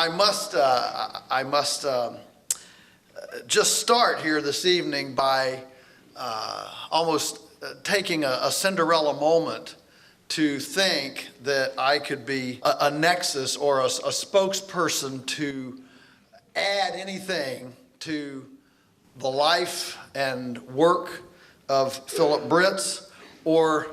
I must just start here this evening by almost taking a Cinderella moment to think that I could be a nexus or a spokesperson to add anything to the life and work of Philip Britts or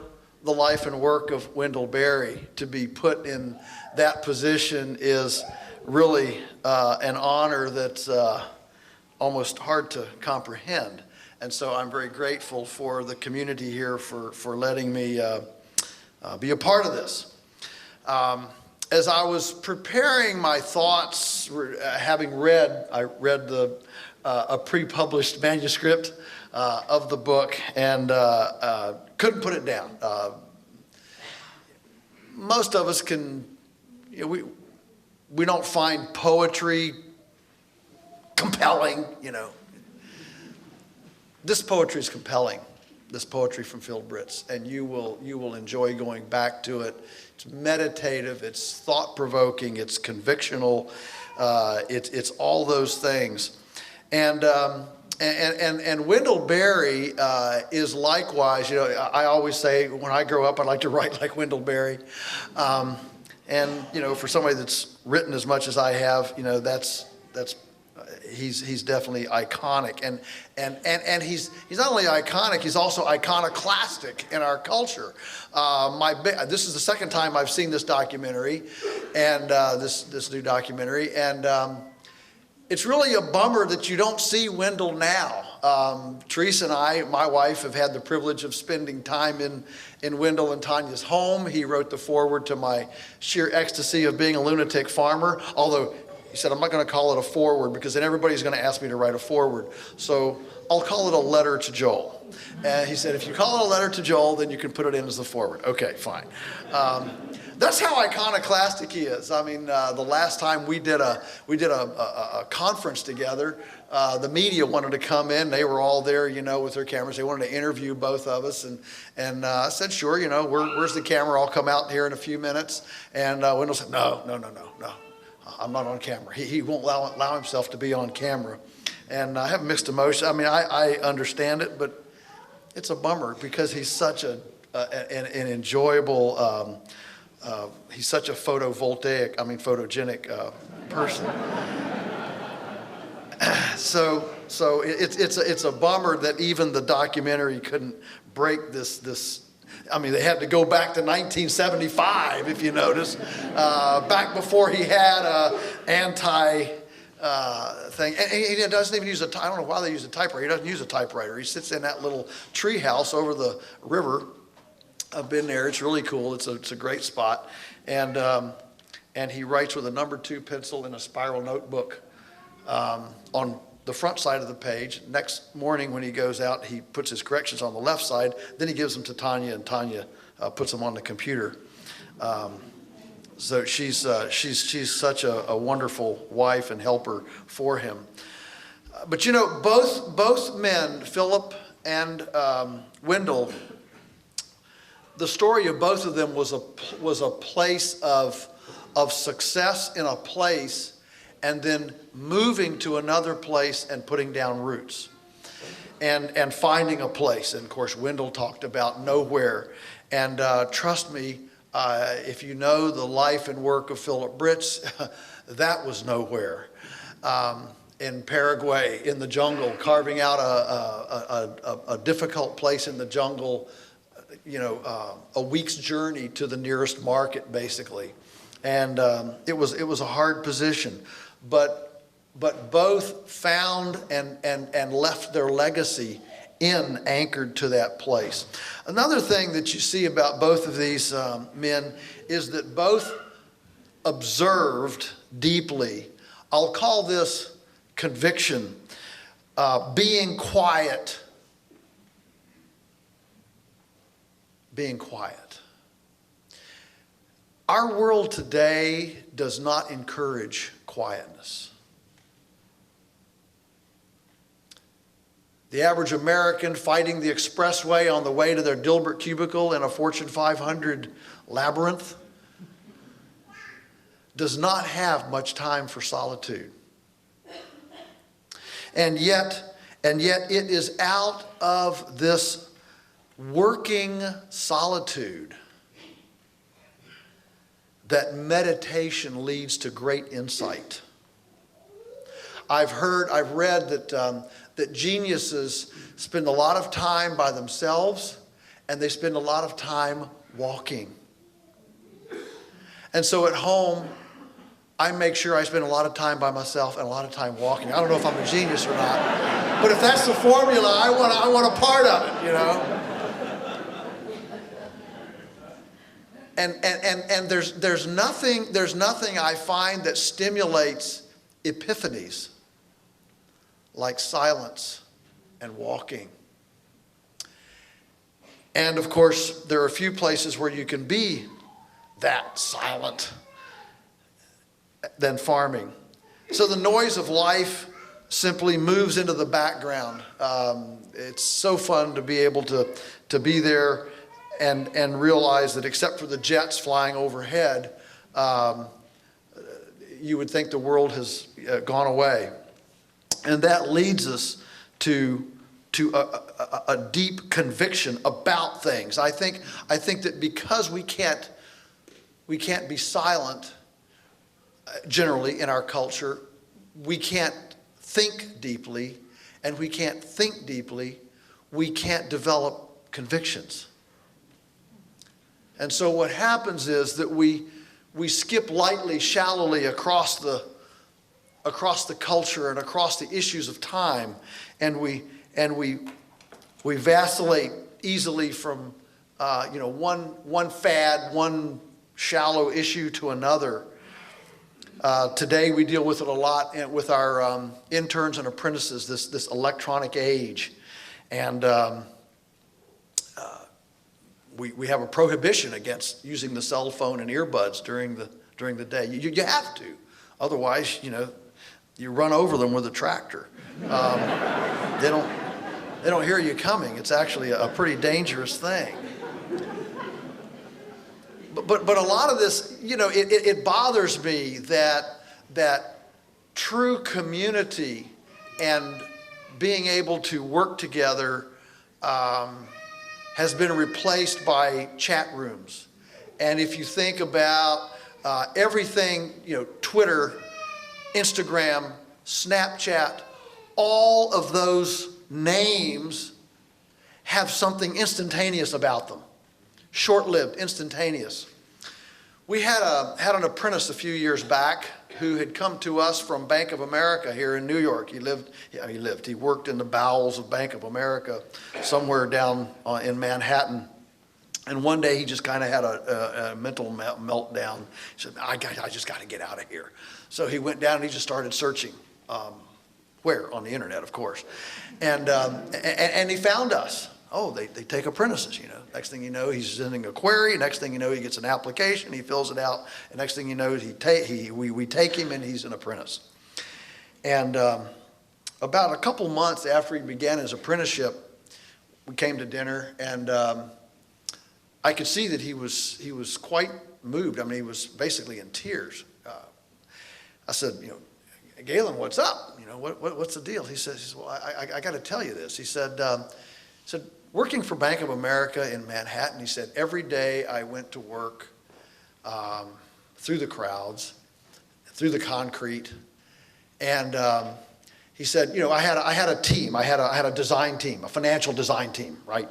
the life and work of Wendell Berry. To be put in that position is really an honor that's almost hard to comprehend. And so I'm very grateful for the community here for letting me be a part of this. As I was preparing my thoughts, having read a pre-published manuscript of the book and couldn't put it down. Most of us can, we don't find poetry compelling, This poetry is compelling, this poetry from Phil Britts, and you will enjoy going back to it. It's meditative, it's thought-provoking, it's convictional, it's all those things. And Wendell Berry is likewise, I always say when I grow up I'd like to write like Wendell Berry. And for somebody that's written as much as I have, he's definitely iconic, and he's not only iconic, he's also iconoclastic in our culture. This is the second time I've seen this documentary, and this new documentary, and it's really a bummer that you don't see Wendell now. Teresa and I, my wife, have had the privilege of spending time in Wendell and Tanya's home. He wrote the foreword to my Sheer Ecstasy of Being a Lunatic Farmer, although he said, I'm not going to call it a foreword because then everybody's going to ask me to write a foreword. So I'll call it a letter to Joel. And he said, if you call it a letter to Joel, then you can put it in as the foreword. Okay, fine. That's how iconoclastic he is. I mean, the last time we did a conference together, the media wanted to come in. They were all there, with their cameras. They wanted to interview both of us. And I said, sure, where's the camera? I'll come out here in a few minutes. And Wendell said, no. I'm not on camera. He won't allow himself to be on camera. And I have mixed emotions. I mean, I understand it, but it's a bummer because he's such an enjoyable, he's such a photogenic person. So it's a bummer that even the documentary couldn't break this. I mean, they had to go back to 1975, if you notice, back before he had a anti thing. And he doesn't even use I don't know why they use a typewriter. He doesn't use a typewriter. He sits in that little tree house over the river. I've been there. It's really cool. It's a great spot. And he writes with a number 2 pencil in a spiral notebook on the front side of the page. Next morning when he goes out, he puts his corrections on the left side. Then he gives them to Tanya, and Tanya puts them on the computer. So she's such a wonderful wife and helper for him. But both men, Philip and Wendell, the story of both of them was a place of success in a place, and then moving to another place and putting down roots and finding a place. And of course, Wendell talked about nowhere. And trust me, if you know the life and work of Philip Britts, that was nowhere. In Paraguay, in the jungle, carving out a difficult place in the jungle, a week's journey to the nearest market, basically. And it was a hard position. But both found and left their legacy anchored to that place. Another thing that you see about both of these men is that both observed deeply. I'll call this conviction, being quiet. Being quiet. Our world today does not encourage quietness. The average American fighting the expressway on the way to their Dilbert cubicle in a Fortune 500 labyrinth does not have much time for solitude. And yet it is out of this working solitude that meditation leads to great insight. I've read that geniuses spend a lot of time by themselves, and they spend a lot of time walking. And so at home, I make sure I spend a lot of time by myself and a lot of time walking. I don't know if I'm a genius or not, but if that's the formula, I want a part of it, you know. And there's nothing I find that stimulates epiphanies like silence and walking. And of course, there are a few places where you can be that silent than farming. So the noise of life simply moves into the background. It's so fun to be able to be there and realize that except for the jets flying overhead, you would think the world has gone away. And that leads us to a deep conviction about things. I think that because we can't be silent generally in our culture, we can't think deeply, and we can't think deeply, we can't develop convictions. And so what happens is that we skip lightly, shallowly across the culture and across the issues of time, and we vacillate easily from one fad, one shallow issue to another. Today we deal with it a lot with our interns and apprentices, this electronic age, and we have a prohibition against using the cell phone and earbuds during the day. You have to, otherwise you run over them with a tractor. They don't hear you coming. It's actually a pretty dangerous thing. But a lot of this, it bothers me that true community and being able to work together has been replaced by chat rooms. And if you think about everything, Twitter, Instagram, Snapchat, all of those names have something instantaneous about them. Short-lived, instantaneous. We had an apprentice a few years back who had come to us from Bank of America here in New York. He worked in the bowels of Bank of America somewhere down in Manhattan. And one day he just kind of had a mental meltdown. He said, I just got to get out of here. So he went down and he just started searching. Where? On the internet, of course. And he found us. Oh, they take apprentices, Next thing you know, he's sending a query. Next thing you know, he gets an application. He fills it out. And next thing you know, we take him and he's an apprentice. And about a couple months after he began his apprenticeship, we came to dinner, and I could see that he was quite moved. I mean, he was basically in tears. I said, Galen, what's up? What's the deal? He says, well, I got to tell you this. He said, working for Bank of America in Manhattan, he said, every day I went to work through the crowds, through the concrete, and he said, I had a team. I had a design team, a financial design team, right?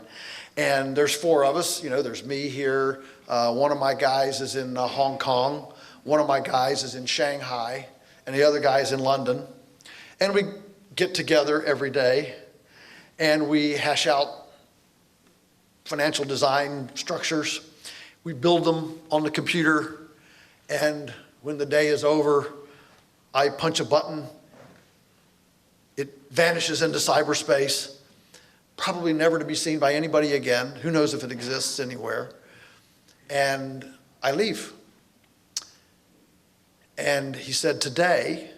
And there's four of us. There's me here. One of my guys is in Hong Kong. One of my guys is in Shanghai, and the other guy's in London. And we get together every day, and we hash out financial design structures. We build them on the computer, and when the day is over, I punch a button. It vanishes into cyberspace, probably never to be seen by anybody again. Who knows if it exists anywhere? And I leave. And he said, today,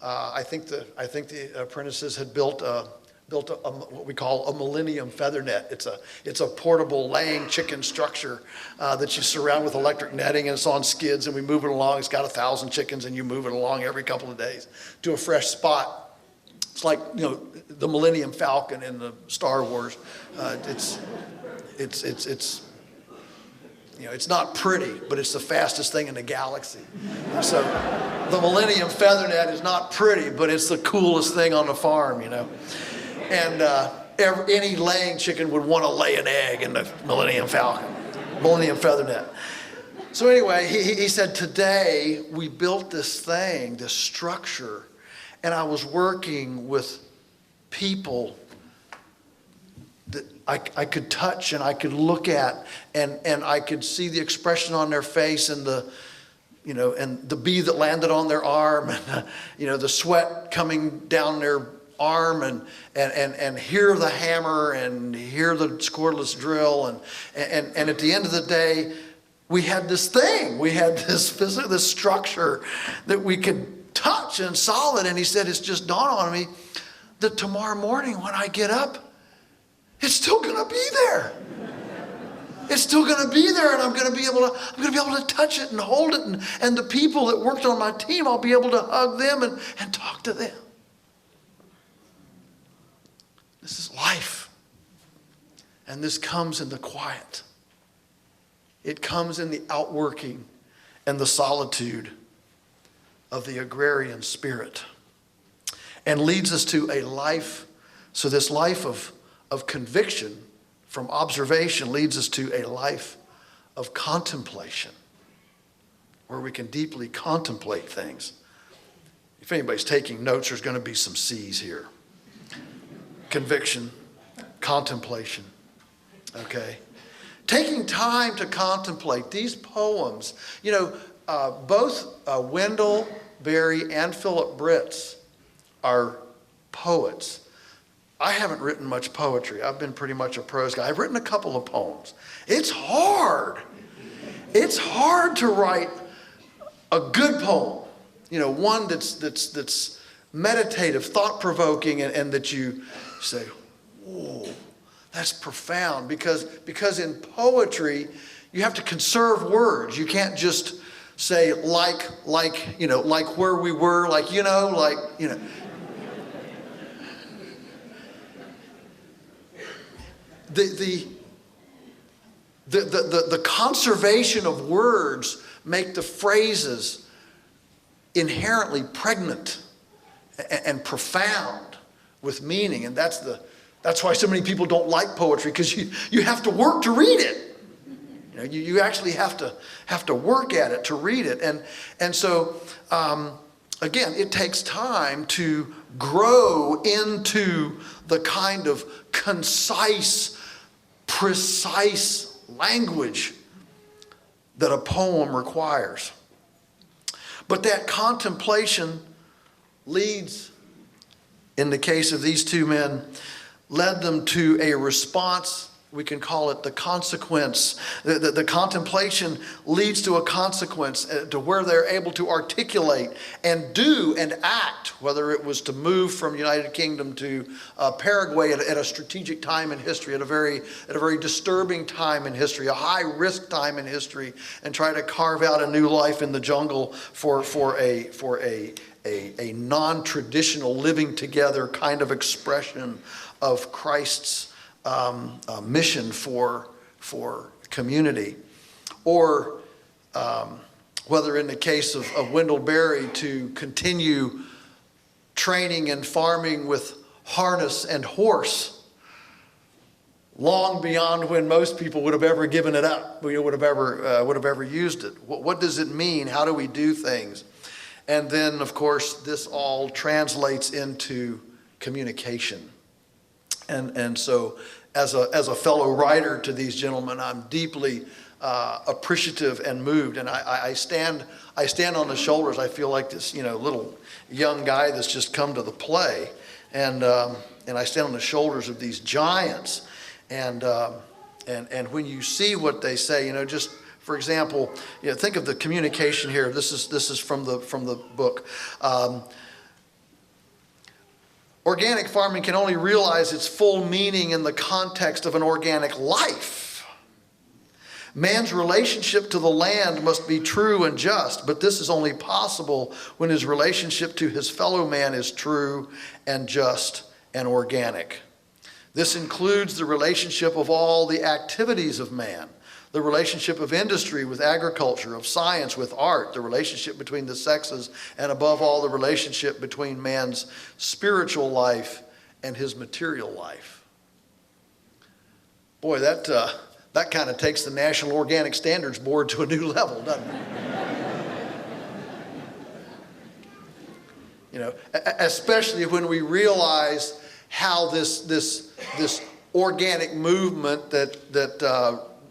I think the apprentices had built built what we call a Millennium Feather Net. It's a portable laying chicken structure that you surround with electric netting, and it's on skids, and we move it along. It's got 1,000 chickens, and you move it along every couple of days to a fresh spot. It's like, the Millennium Falcon in the Star Wars. It's not pretty, but it's the fastest thing in the galaxy. So the Millennium Feather Net is not pretty, but it's the coolest thing on the farm, And any laying chicken would want to lay an egg in the Millennium Feather Net. So anyway, he said, today we built this thing, this structure, and I was working with people that I could touch and I could look at, and I could see the expression on their face, and and the bee that landed on their arm, and the sweat coming down their arm, and hear the hammer and hear the cordless drill, and at the end of the day, we had this thing, we had this structure that we could touch and solid. And he said, it's just dawned on me that tomorrow morning when I get up, it's still going to be there. It's still going to be there, and I'm going to be able to touch it and hold it, and the people that worked on my team, I'll be able to hug them and talk to them. This is life. And this comes in the quiet. It comes in the outworking and the solitude of the agrarian spirit, and leads us to a life. So this life of conviction from observation leads us to a life of contemplation, where we can deeply contemplate things. If anybody's taking notes, there's going to be some C's here. Conviction, contemplation, okay? Taking time to contemplate these poems. Both Wendell Berry and Philip Britts are poets. I haven't written much poetry. I've been pretty much a prose guy. I've written a couple of poems. It's hard. It's hard to write a good poem. One that's meditative, thought-provoking, and that you say, whoa, that's profound. Because in poetry, you have to conserve words. You can't just say like where we were, The conservation of words make the phrases inherently pregnant and profound with meaning, and that's why so many people don't like poetry, because you have to work to read it. You actually have to work at it to read it, and so again, it takes time to grow into the kind of concise, precise language that a poem requires. But that contemplation leads, in the case of these two men, led them to a response. We can call it the consequence. The contemplation leads to a consequence, to where they're able to articulate and do and act, whether it was to move from United Kingdom to Paraguay at a strategic time in history, at a very disturbing time in history, a high-risk time in history, and try to carve out a new life in the jungle for a non-traditional living together kind of expression of Christ's mission for community. Or whether in the case of Wendell Berry, to continue training and farming with harness and horse long beyond when most people would have ever given it up, would have ever used it. What does it mean? How do we do things? And then, of course, this all translates into communication. And so as a fellow writer to these gentlemen, I'm deeply appreciative and moved. And I stand on the shoulders. I feel like this, little young guy that's just come to the play. And I stand on the shoulders of these giants. And when you see what they say, just for example, think of the communication here. This is from the book. Organic farming can only realize its full meaning in the context of an organic life. Man's relationship to the land must be true and just, but this is only possible when his relationship to his fellow man is true and just and organic. This includes the relationship of all the activities of man, the relationship of industry with agriculture, of science with art, the relationship between the sexes, and above all, the relationship between man's spiritual life and his material life. Boy, that kind of takes the National Organic Standards Board to a new level, doesn't it? You know, especially when we realize how this organic movement that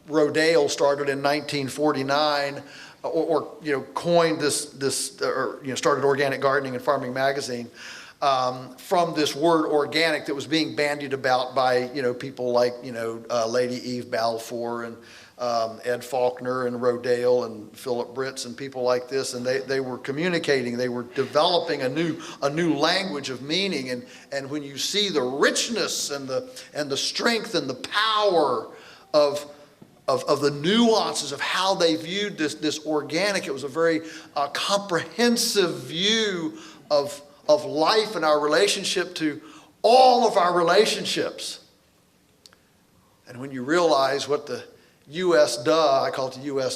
Rodale started in 1949, or coined started Organic Gardening and Farming magazine, from this word organic that was being bandied about by people like Lady Eve Balfour and Ed Faulkner and Rodale and Philip Britts and people like this, and they were communicating, they were developing a new language of meaning, and when you see the richness and the strength and the power of the nuances of how they viewed this organic, it was a very comprehensive view of life and our relationship to all of our relationships. And when you realize what the I call it the US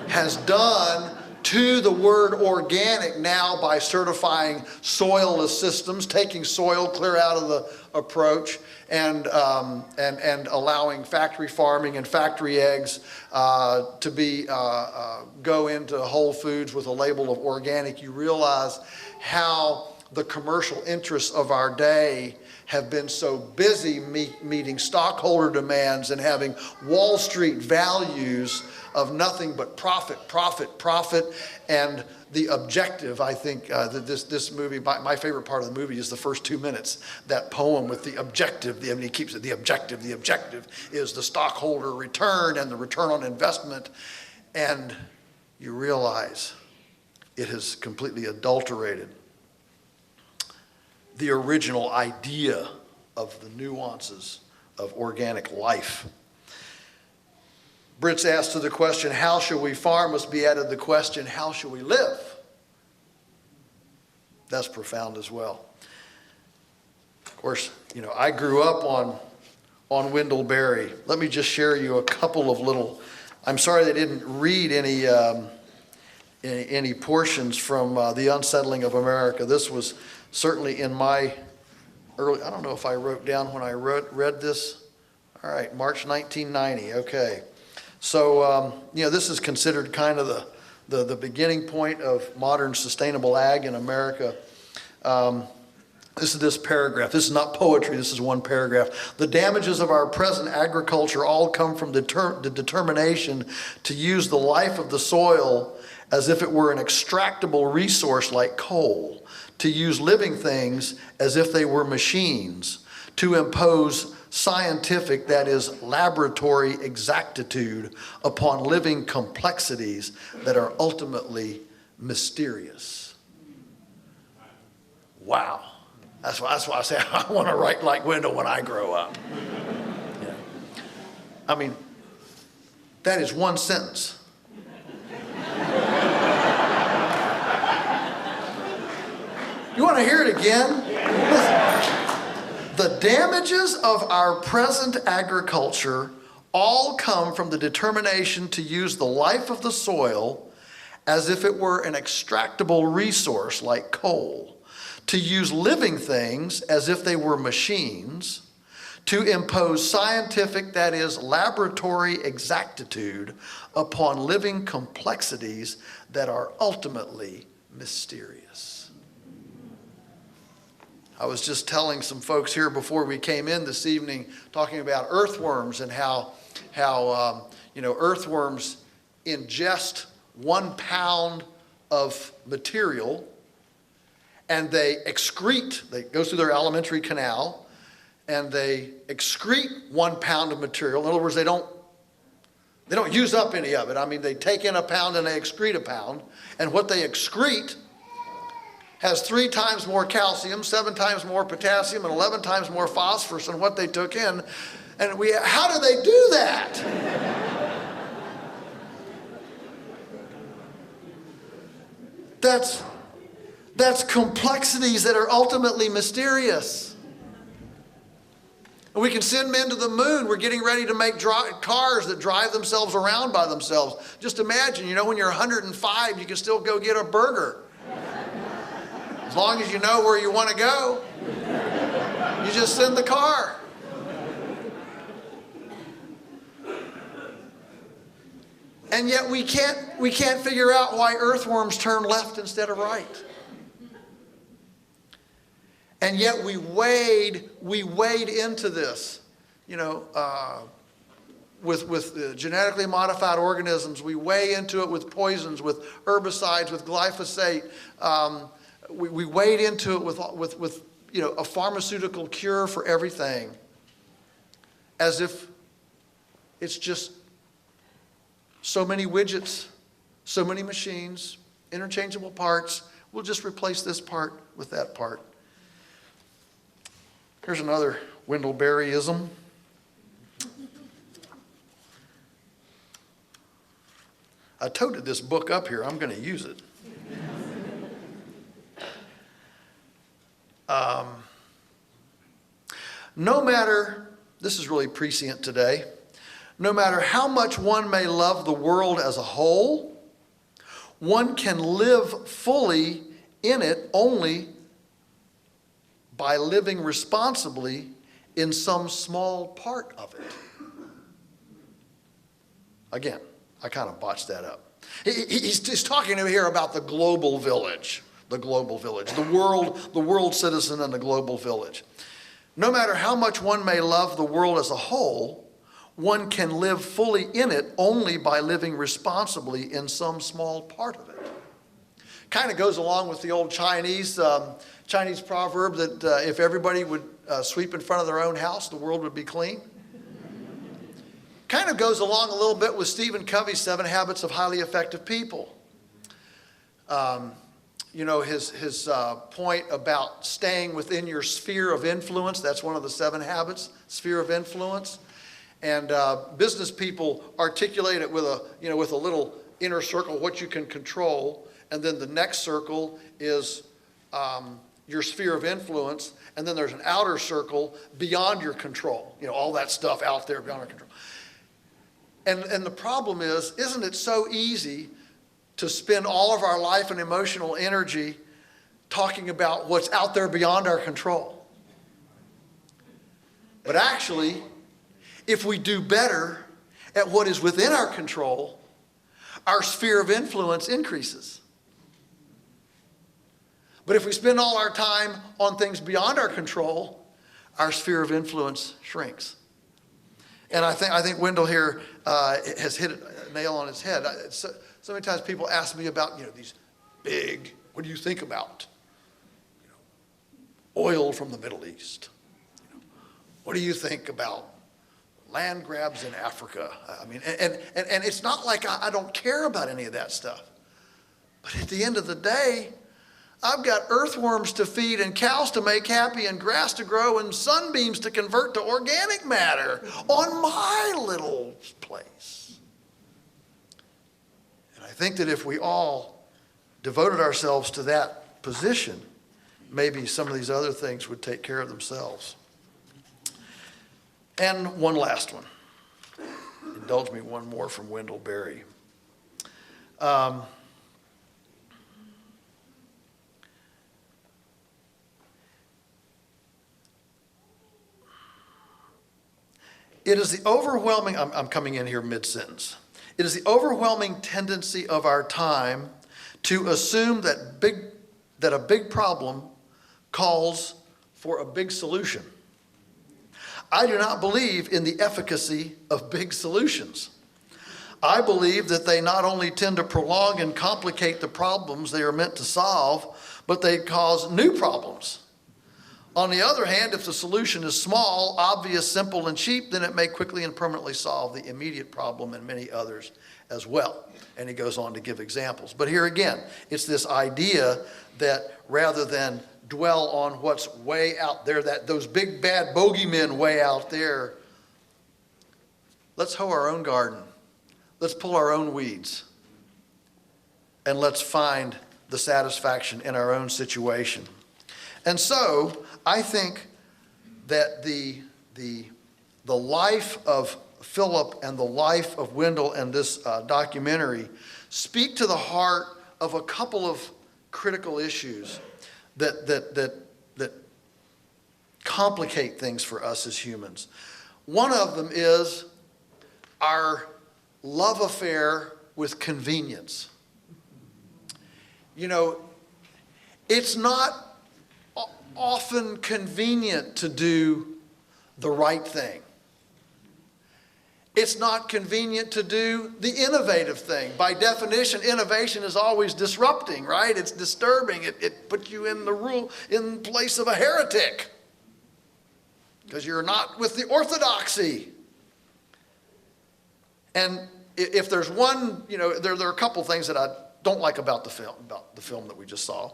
has done to the word organic now by certifying soilless systems, taking soil clear out of the approach, and allowing factory farming and factory eggs to go into Whole Foods with a label of organic, you realize how the commercial interests of our day have been so busy meeting stockholder demands and having Wall Street values of nothing but profit, profit, profit. And the objective, I think, that this movie, my favorite part of the movie is the first 2 minutes. That poem with the objective, he keeps it, the objective is the stockholder return and the return on investment. And you realize it has completely adulterated the original idea of the nuances of organic life. Britts asked to the question, how shall we farm, must be added the question, how shall we live? That's profound as well. Of course, I grew up on Wendell Berry. Let me just share you a couple of little, I'm sorry they didn't read any portions from The Unsettling of America. This was certainly in my early, I don't know if I wrote down when I read this. All right, March 1990, okay. So, this is considered kind of the beginning point of modern sustainable ag in America. This is this paragraph. This is not poetry, this is one paragraph. The damages of our present agriculture all come from the determination to use the life of the soil as if it were an extractable resource like coal, to use living things as if they were machines, to impose scientific, that is, laboratory exactitude upon living complexities that are ultimately mysterious. Wow. That's why I say I want to write like Wendell when I grow up. Yeah. I mean, that is one sentence. You want to hear it again? Listen. The damages of our present agriculture all come from the determination to use the life of the soil as if it were an extractable resource like coal, to use living things as if they were machines, to impose scientific, that is, laboratory exactitude upon living complexities that are ultimately mysterious. I was just telling some folks here before we came in this evening, talking about earthworms and how earthworms ingest 1 pound of material and they excrete, they go through their alimentary canal and they excrete 1 pound of material. In other words, they don't use up any of it. I mean, they take in a pound and they excrete a pound, and what they excrete has 3 times more calcium, 7 times more potassium, and 11 times more phosphorus than what they took in. And how do they do that? That's complexities that are ultimately mysterious. And we can send men to the moon. We're getting ready to make cars that drive themselves around by themselves. Just imagine, when you're 105, you can still go get a burger. As long as you know where you want to go, you just send the car. And yet we can't figure out why earthworms turn left instead of right. And yet we wade into this, with genetically modified organisms. We weigh into it with poisons, with herbicides, with glyphosate. We wade into it with a pharmaceutical cure for everything, as if it's just so many widgets, so many machines, interchangeable parts. We'll just replace this part with that part. Here's another Wendell Berryism. I toted this book up here. I'm going to use it. This is really prescient today. No matter how much one may love the world as a whole, one can live fully in it only by living responsibly in some small part of it. Again, I kind of botched that up. He's talking here about the global village, the world citizen and the global village. No matter how much one may love the world as a whole, one can live fully in it only by living responsibly in some small part of it. Kind of goes along with the old Chinese proverb that if everybody would sweep in front of their own house, the world would be clean. Kind of goes along a little bit with Stephen Covey's 7 Habits of Highly Effective People. His point about staying within your sphere of influence. That's one of the 7 habits, sphere of influence. And business people articulate it with a little inner circle, what you can control. And then the next circle is your sphere of influence. And then there's an outer circle beyond your control. All that stuff out there beyond our control. And the problem is, isn't it so easy to spend all of our life and emotional energy talking about what's out there beyond our control? But actually, if we do better at what is within our control, our sphere of influence increases. But if we spend all our time on things beyond our control, our sphere of influence shrinks. And I think Wendell here has hit a nail on his head. So many times people ask me about, these big, what do you think about? Oil from the Middle East. What do you think about land grabs in Africa? I mean, and it's not like I don't care about any of that stuff. But at the end of the day, I've got earthworms to feed and cows to make happy and grass to grow and sunbeams to convert to organic matter on my little place. And I think that if we all devoted ourselves to that position, maybe some of these other things would take care of themselves. And one last one. Indulge me one more from Wendell Berry. It is the overwhelming, I'm coming in here mid-sentence. It is the overwhelming tendency of our time to assume that a big problem calls for a big solution. I do not believe in the efficacy of big solutions. I believe that they not only tend to prolong and complicate the problems they are meant to solve, but they cause new problems. On the other hand, if the solution is small, obvious, simple, and cheap, then it may quickly and permanently solve the immediate problem and many others as well. And he goes on to give examples. But here again, it's this idea that rather than dwell on what's way out there, those big bad bogeymen way out there. Let's hoe our own garden. Let's pull our own weeds. And let's find the satisfaction in our own situation. And so I think that the life of Philip and the life of Wendell and this documentary speak to the heart of a couple of critical issues that complicate things for us as humans. One of them is our love affair with convenience. You know, it's not often convenient to do the right thing. It's not convenient to do the innovative thing. By definition, innovation is always disrupting, right? It's disturbing. It puts you in place of a heretic because you're not with the orthodoxy. And if there's one, you know, there are a couple things that I don't like about the film that we just saw.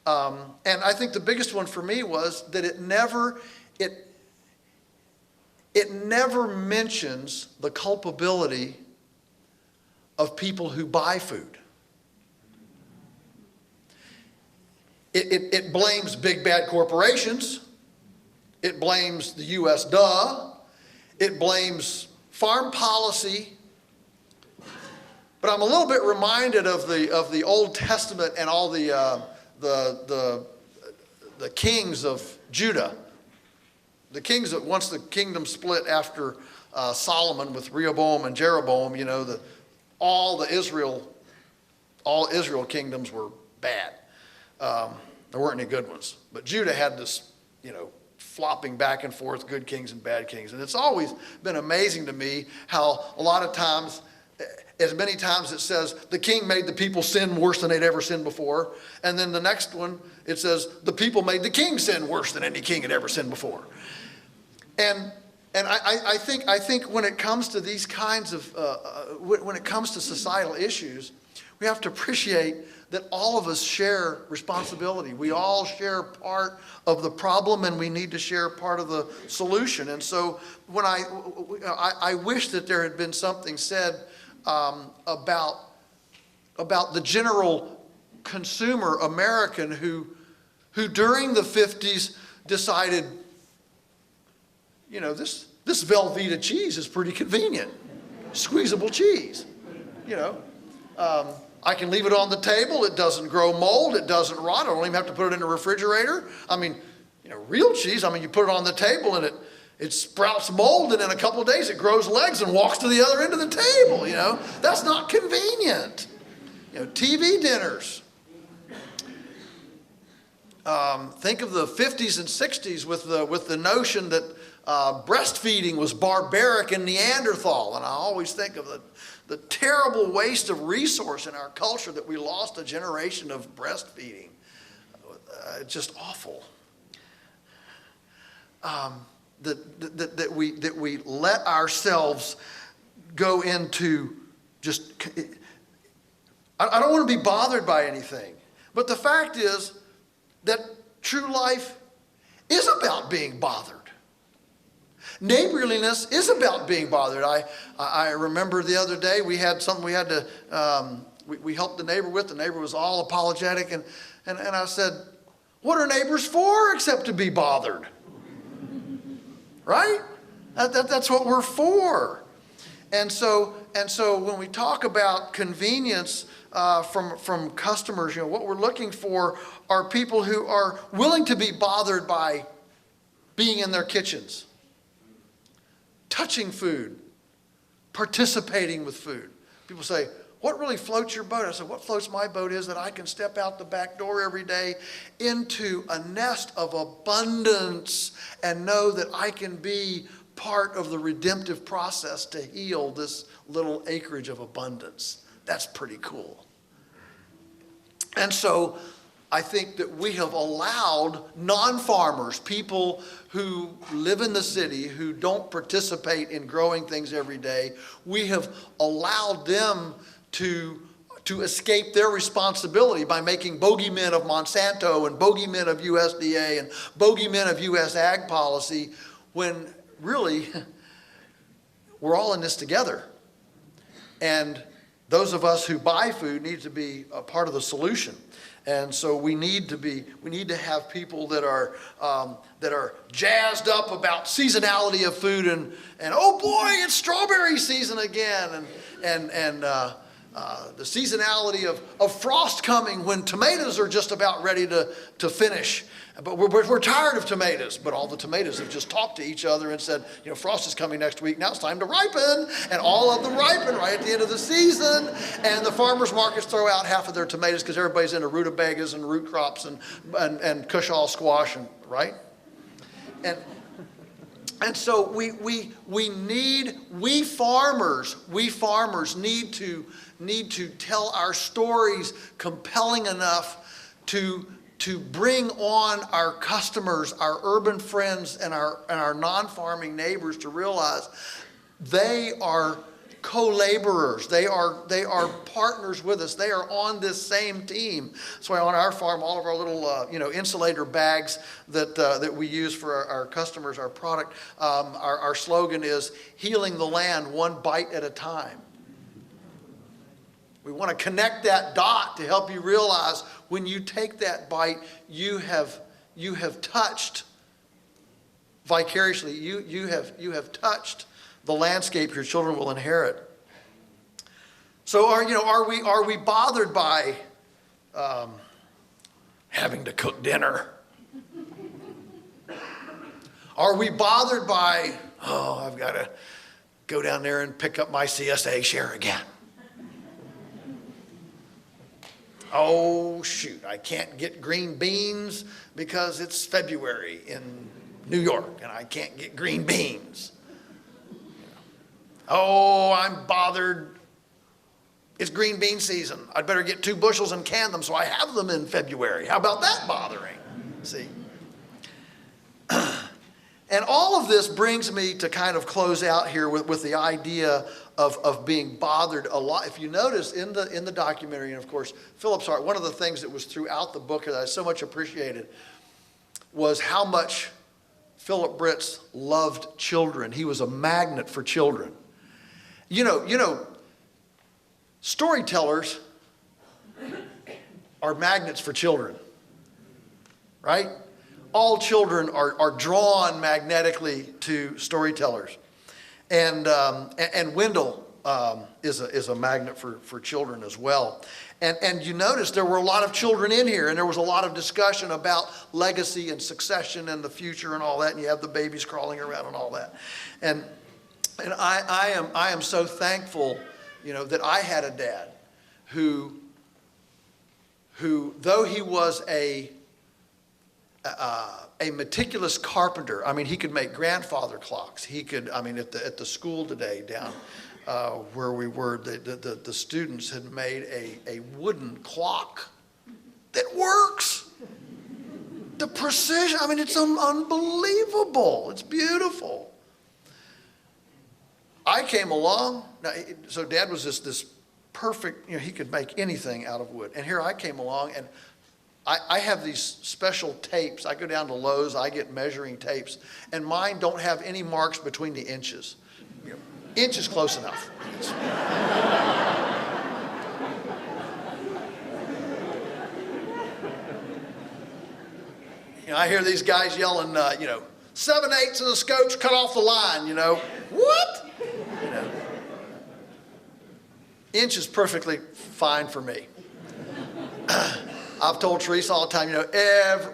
And I think the biggest one for me was that it never mentions the culpability of people who buy food. It blames big bad corporations. It blames the U.S. It blames farm policy. But I'm a little bit reminded of the Old Testament and all the kings of Judah. The kings that once the kingdom split after Solomon with Rehoboam and Jeroboam, you know, all Israel kingdoms were bad. There weren't any good ones. But Judah had this, you know, flopping back and forth, good kings and bad kings. And it's always been amazing to me how a lot of times, as many times it says, the king made the people sin worse than they'd ever sinned before. And then the next one, it says, the people made the king sin worse than any king had ever sinned before. And I think when it comes to these kinds of, when it comes to societal issues, we have to appreciate that all of us share responsibility. We all share part of the problem, and we need to share part of the solution. And so when I wish that there had been something said about the general consumer American who during the 50s decided, you know, this Velveeta cheese is pretty convenient. Squeezable cheese, you know. I can leave it on the table. It doesn't grow mold. It doesn't rot. I don't even have to put it in a refrigerator. I mean, you know, real cheese, I mean, you put it on the table and it sprouts mold, and in a couple of days it grows legs and walks to the other end of the table, you know. That's not convenient. You know, TV dinners. Think of the 50s and 60s with the notion that breastfeeding was barbaric and Neanderthal. And I always think of the terrible waste of resource in our culture that we lost a generation of breastfeeding. Just awful. That we let ourselves go into just, I don't want to be bothered by anything. But the fact is that true life is about being bothered. Neighborliness is about being bothered. I remember the other day we had something we had to, we helped the neighbor with. The neighbor was all apologetic. And I said, what are neighbors for except to be bothered? Right? That's what we're for. And so when we talk about convenience from customers, you know, what we're looking for are people who are willing to be bothered by being in their kitchens, touching food, participating with food. People say, what really floats your boat? I said, what floats my boat is that I can step out the back door every day into a nest of abundance and know that I can be part of the redemptive process to heal this little acreage of abundance. That's pretty cool. And so I think that we have allowed non-farmers, people who live in the city, who don't participate in growing things every day, we have allowed them to to escape their responsibility by making bogeymen of Monsanto and bogeymen of USDA and bogeymen of US ag policy, when really we're all in this together. And those of us who buy food need to be a part of the solution. And so we need to have people that are jazzed up about seasonality of food and oh boy, it's strawberry season again, and the seasonality of frost coming when tomatoes are just about ready to finish. But we're tired of tomatoes, but all the tomatoes have just talked to each other and said, frost is coming next week, now it's time to ripen, and all of them ripen right at the end of the season, and the farmers markets throw out half of their tomatoes because everybody's into rutabagas and root crops and Cushall squash, and right? And so we farmers need to tell our stories compelling enough to bring on our customers, our urban friends, and our non-farming neighbors to realize they are co-laborers. They are partners with us. They are on this same team. That's why on our farm, all of our little insulator bags that we use for our customers, our product, our slogan is healing the land one bite at a time. We want to connect that dot to help you realize when you take that bite, you have touched vicariously. You have touched the landscape your children will inherit. So are we bothered by having to cook dinner? Are we bothered by I've got to go down there and pick up my CSA share again? Oh, shoot, I can't get green beans because it's February in New York and I can't get green beans. Oh, I'm bothered. It's green bean season. I'd better get 2 bushels and can them so I have them in February. How about that bothering? See? And all of this brings me to kind of close out here with the idea of being bothered a lot. If you notice in the documentary, and of course, Philip's heart, one of the things that was throughout the book that I so much appreciated was how much Philip Britts loved children. He was a magnet for children. Storytellers are magnets for children, right? All children are drawn magnetically to storytellers. And Wendell is a magnet for children as well. And you notice there were a lot of children in here, and there was a lot of discussion about legacy and succession and the future and all that, and you have the babies crawling around and all that. And I am so thankful, that I had a dad who though he was a meticulous carpenter. I mean, he could make grandfather clocks. He could, at the school today down where we were, the students had made a wooden clock that works. The precision, it's unbelievable. It's beautiful. I came along, so Dad was this perfect, he could make anything out of wood. And here I came along, and I have these special tapes. I go down to Lowe's, I get measuring tapes, and mine don't have any marks between the inches. Inch is close enough. I hear these guys yelling, 7/8 of the scotch cut off the line, What? Inch is perfectly fine for me. I've told Teresa all the time,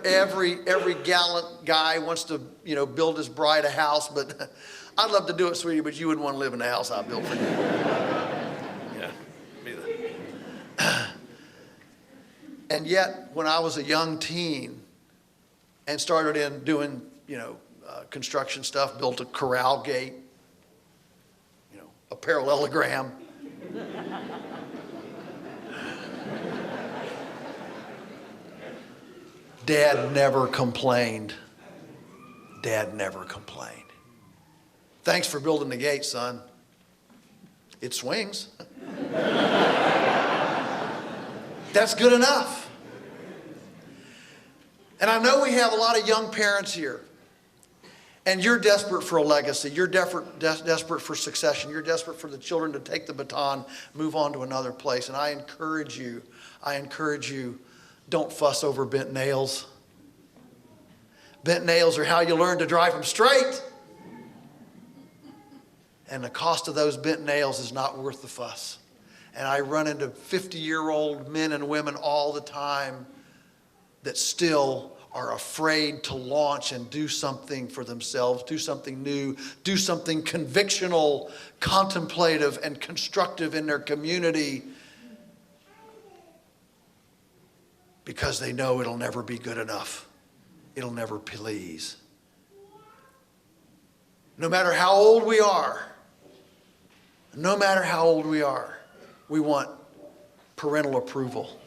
every gallant guy wants to, build his bride a house, but I'd love to do it, sweetie, but you wouldn't want to live in the house I built for you. Me either. And yet, when I was a young teen and started in doing, construction stuff, built a corral gate, a parallelogram. Dad never complained. Dad never complained. Thanks for building the gate, son. It swings. That's good enough. And I know we have a lot of young parents here. And you're desperate for a legacy. You're desperate for succession. You're desperate for the children to take the baton, move on to another place. And I encourage you, don't fuss over bent nails. Bent nails are how you learn to drive them straight. And the cost of those bent nails is not worth the fuss. And I run into 50-year-old men and women all the time that still are afraid to launch and do something for themselves, do something new, do something convictional, contemplative, and constructive in their community because they know it'll never be good enough. It'll never please. No matter how old we are, we want parental approval.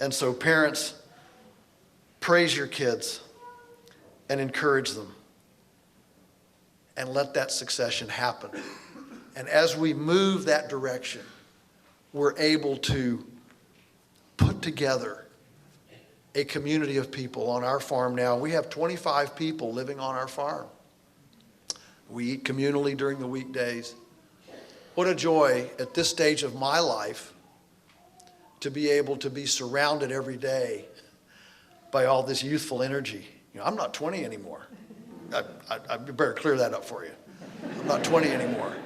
And so parents, praise your kids and encourage them and let that succession happen. And as we move that direction, we're able to put together a community of people on our farm now. We have 25 people living on our farm. We eat communally during the weekdays. What a joy at this stage of my life to be able to be surrounded every day by all this youthful energy. I'm not 20 anymore. I better clear that up for you. I'm not 20 anymore.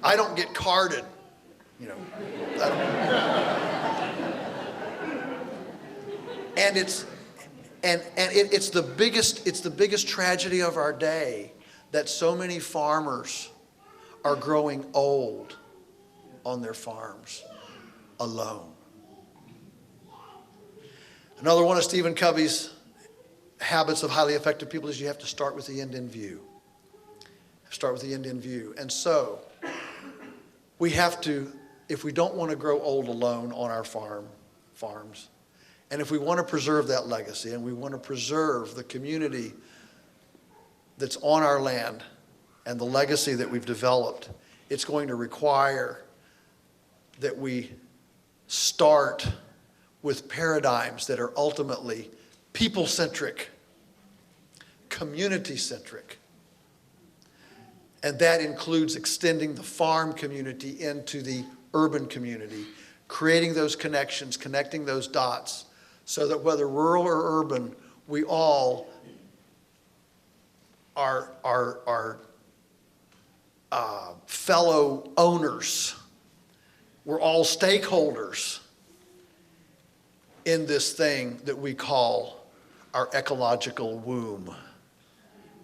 I don't get carded. And it's the biggest tragedy of our day that so many farmers are growing old on their farms alone. Another one of Stephen Covey's habits of highly effective people is you have to start with the end in view. Start with the end in view. And so we have to, if we don't want to grow old alone on our farms, and if we want to preserve that legacy and we want to preserve the community that's on our land and the legacy that we've developed, it's going to require that we start with paradigms that are ultimately people-centric, community-centric. And that includes extending the farm community into the urban community, creating those connections, connecting those dots, so that whether rural or urban, we all are fellow owners. We're all stakeholders in this thing that we call our ecological womb.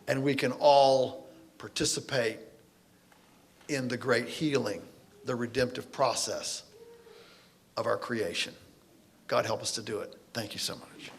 And we can all participate in the great healing, the redemptive process of our creation. God help us to do it. Thank you so much.